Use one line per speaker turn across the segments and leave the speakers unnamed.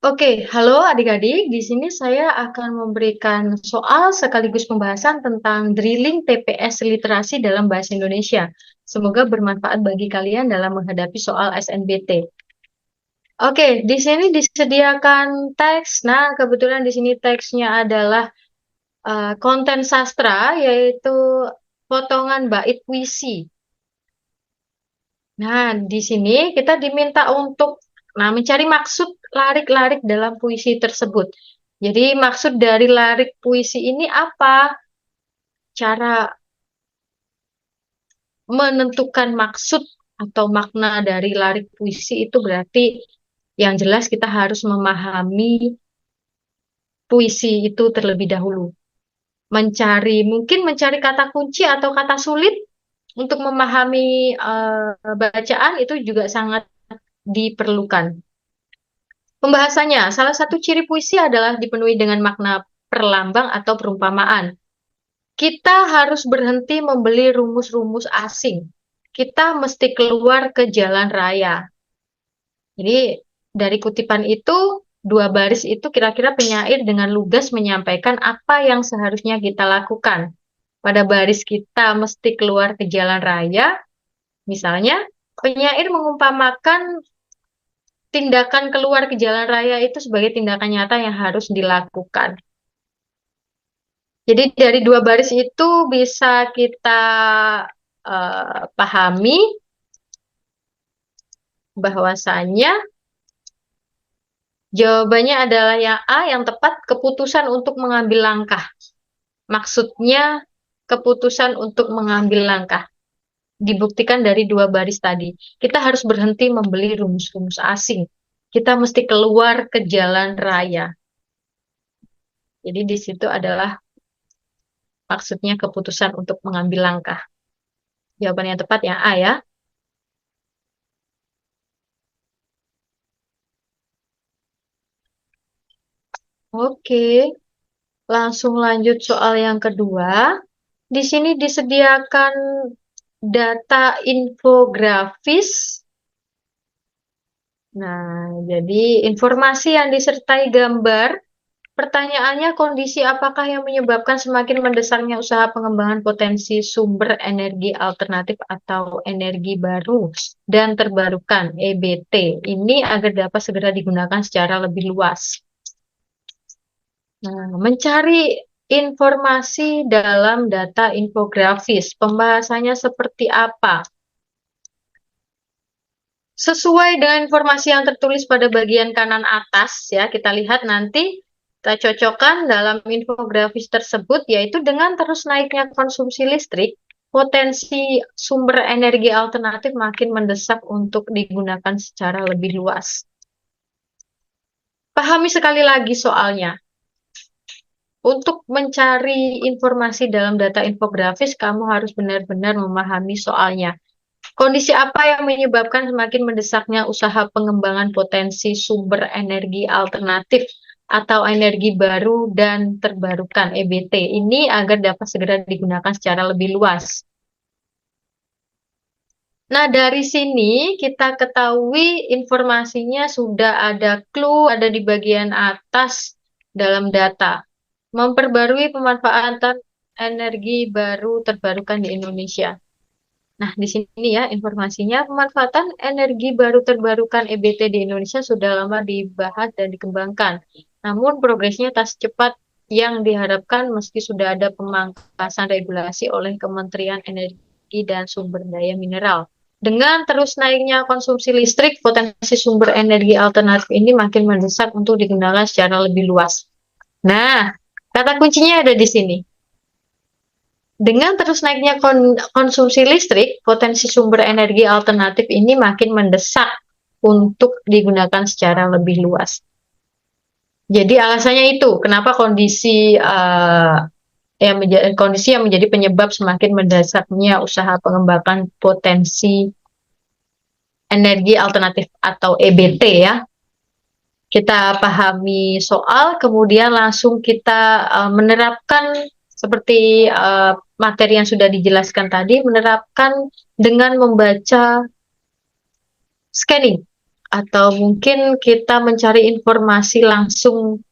Oke, halo adik-adik. Di sini saya akan memberikan soal sekaligus pembahasan tentang drilling TPS literasi dalam bahasa Indonesia. Semoga bermanfaat bagi kalian dalam menghadapi soal SNBT. Oke, di sini disediakan teks. Nah, kebetulan di sini teksnya adalah konten sastra, yaitu potongan bait puisi. Nah, di sini kita diminta untuk mencari maksud larik-larik dalam puisi tersebut. Jadi maksud dari larik puisi ini apa? Cara menentukan maksud atau makna dari larik puisi itu berarti yang jelas kita harus memahami puisi itu terlebih dahulu. Mungkin mencari kata kunci atau kata sulit untuk memahami bacaan itu juga sangat diperlukan. Pembahasannya, salah satu ciri puisi adalah dipenuhi dengan makna perlambang atau perumpamaan. Kita harus berhenti membeli rumus-rumus asing. Kita mesti keluar ke jalan raya. Jadi, dari kutipan itu, dua baris itu kira-kira penyair dengan lugas menyampaikan apa yang seharusnya kita lakukan. Pada baris kita mesti keluar ke jalan raya, misalnya, penyair mengumpamakan tindakan keluar ke jalan raya itu sebagai tindakan nyata yang harus dilakukan. Jadi dari dua baris itu bisa kita pahami bahwasannya jawabannya adalah yang A, yang tepat, keputusan untuk mengambil langkah. Maksudnya keputusan untuk mengambil langkah. Dibuktikan dari dua baris tadi. Kita harus berhenti membeli rumus-rumus asing. Kita mesti keluar ke jalan raya. Jadi di situ adalah maksudnya keputusan untuk mengambil langkah. Jawaban yang tepat yang A ya. Oke, langsung lanjut soal yang kedua. Di sini disediakan data infografis. Nah, jadi informasi yang disertai gambar. Pertanyaannya, kondisi apakah yang menyebabkan semakin mendesaknya usaha pengembangan potensi sumber energi alternatif atau energi baru dan terbarukan (EBT) ini agar dapat segera digunakan secara lebih luas. Nah, mencari informasi dalam data infografis, pembahasannya seperti apa? Sesuai dengan informasi yang tertulis pada bagian kanan atas, ya, kita lihat nanti, kita cocokkan dalam infografis tersebut, yaitu dengan terus naiknya konsumsi listrik, potensi sumber energi alternatif makin mendesak untuk digunakan secara lebih luas. Pahami sekali lagi soalnya. Untuk mencari informasi dalam data infografis, kamu harus benar-benar memahami soalnya. Kondisi apa yang menyebabkan semakin mendesaknya usaha pengembangan potensi sumber energi alternatif atau energi baru dan terbarukan (EBT) ini agar dapat segera digunakan secara lebih luas? Nah, dari sini kita ketahui informasinya sudah ada clue, ada di bagian atas dalam data. Memperbarui pemanfaatan energi baru terbarukan di Indonesia. Nah, di sini ya informasinya, pemanfaatan energi baru terbarukan (EBT) di Indonesia sudah lama dibahas dan dikembangkan. Namun progresnya tak secepat yang diharapkan meski sudah ada pemangkasan regulasi oleh Kementerian Energi dan Sumber Daya Mineral. Dengan terus naiknya konsumsi listrik, potensi sumber energi alternatif ini makin mendesak untuk digunakan secara lebih luas. Nah, kata kuncinya ada di sini. Dengan terus naiknya konsumsi listrik, potensi sumber energi alternatif ini makin mendesak untuk digunakan secara lebih luas. Jadi alasannya itu, kenapa kondisi yang menjadi penyebab semakin mendesaknya usaha pengembangan potensi energi alternatif atau EBT ya. Kita pahami soal, kemudian langsung kita menerapkan seperti materi yang sudah dijelaskan tadi, menerapkan dengan membaca scanning. atau mungkin kita mencari informasi langsung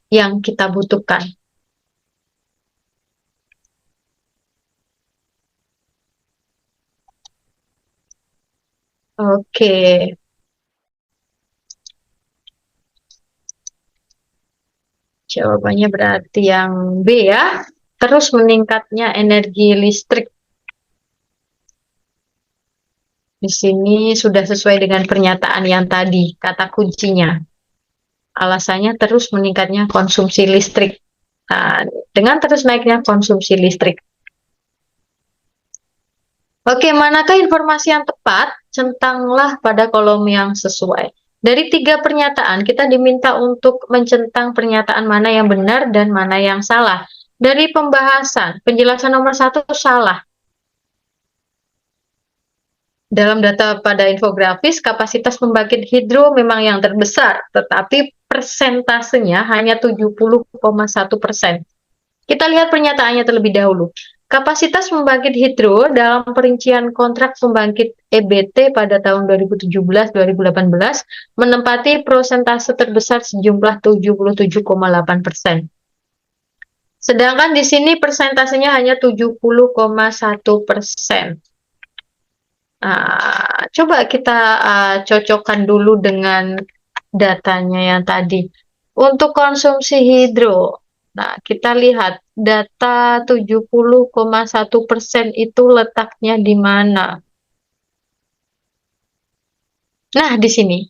yang kita butuhkan. Oke, jawabannya berarti yang B ya. Terus meningkatnya energi listrik. Di sini sudah sesuai dengan pernyataan yang tadi, kata kuncinya. Alasannya terus meningkatnya konsumsi listrik. Nah, dengan terus naiknya konsumsi listrik. Oke, manakah informasi yang tepat? Centanglah pada kolom yang sesuai. Dari 3 pernyataan, kita diminta untuk mencentang pernyataan mana yang benar dan mana yang salah. Dari pembahasan, penjelasan nomor 1 salah. Dalam data pada infografis, kapasitas pembangkit hidro memang yang terbesar, tetapi persentasenya hanya 70,1%. Kita lihat pernyataannya terlebih dahulu. Kapasitas pembangkit hidro dalam perincian kontrak pembangkit EBT pada tahun 2017-2018 menempati persentase terbesar sejumlah 77,8%. Sedangkan di sini persentasenya hanya 70,1%. Coba kita cocokkan dulu dengan datanya yang tadi. Untuk konsumsi hidro, nah kita lihat data 70,1% itu letaknya di mana? Nah, di sini.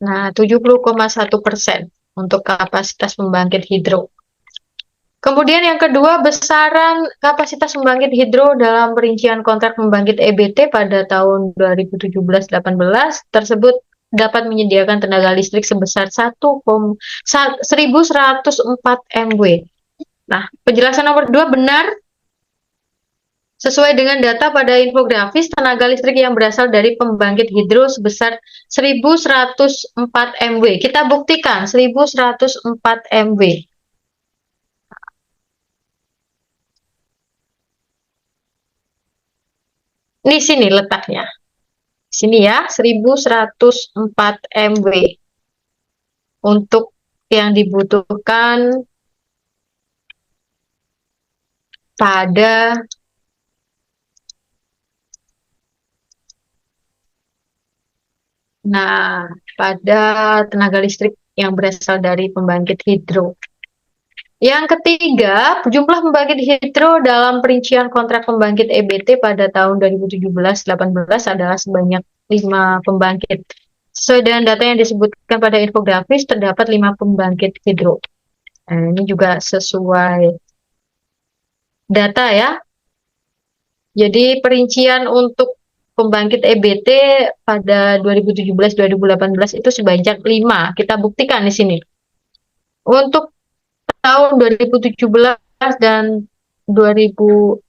Nah, 70,1% untuk kapasitas pembangkit hidro. Kemudian yang kedua, besaran kapasitas pembangkit hidro dalam perincian kontrak pembangkit EBT pada tahun 2017-18 tersebut dapat menyediakan tenaga listrik sebesar 1.104 MW. Nah, penjelasan nomor 2 benar. Sesuai dengan data pada infografis, tenaga listrik yang berasal dari pembangkit hidro sebesar 1.104 MW. Kita buktikan 1.104 MW. Di sini letaknya. Sini ya, 1.104 MW. Untuk yang dibutuhkan pada tenaga listrik yang berasal dari pembangkit hidro. Yang ketiga, jumlah pembangkit hidro dalam perincian kontrak pembangkit EBT pada tahun 2017-18 adalah sebanyak 5 pembangkit. Sesuai dengan data yang disebutkan pada infografis, terdapat 5 pembangkit hidro. Nah, ini juga sesuai data ya. Jadi perincian untuk pembangkit EBT pada 2017-2018 itu sebanyak 5. Kita buktikan di sini. Untuk tahun 2017 dan 2018.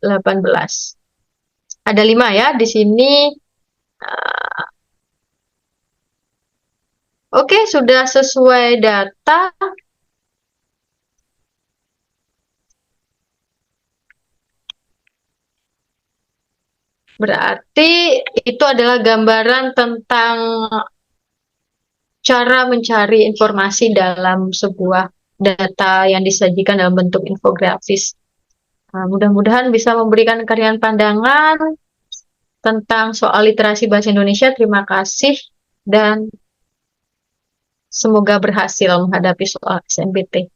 Ada 5 ya di sini. Oke, sudah sesuai data. Berarti itu adalah gambaran tentang cara mencari informasi dalam sebuah data yang disajikan dalam bentuk infografis. Mudah-mudahan bisa memberikan kalian pandangan tentang soal literasi bahasa Indonesia. Terima kasih dan semoga berhasil menghadapi soal SNBT.